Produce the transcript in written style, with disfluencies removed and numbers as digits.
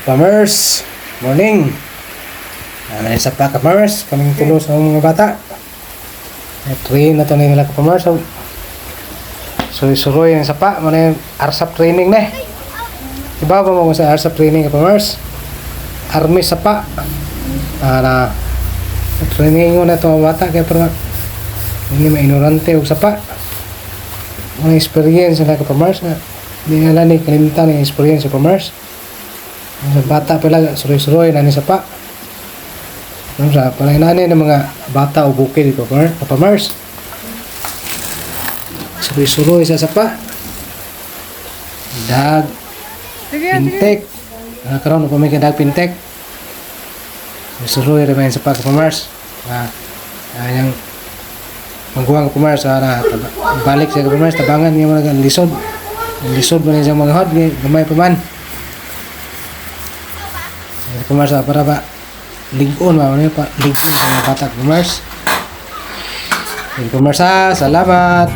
Kapamers, morning. Isa pa kapamers, kaming tulo sa mga bata. Train na ito na nila kapamers. Suroy yung sapa, mana yung ARSAP training na. Iba ba mo sa ARSAP training kapamers? Army sapa. Na training ko na ito mga bata, kaya parang hindi mainorante o sapa. Mga experience na kapamers na hindi nila ni kalimutan yung experience kapamers. Sa bata pala, suroy-suroy, nani sa pa. Sa panay-nani ng mga bata o bukid, kapamers. Suroy-suroy sa sapa. Dag, pintek. Nakaroon, upamay ka dag pintek. Suroy rin sa pa, kapamers. Yung magkuhang kapamers, balik sa kapamers, tabangan niya mga lisod. Lisod ba niya sa mga hot, gamay pa man. Kapamers para ba ligon ba ano pa ligon sa mga bata kapamers. Kapamers salamat.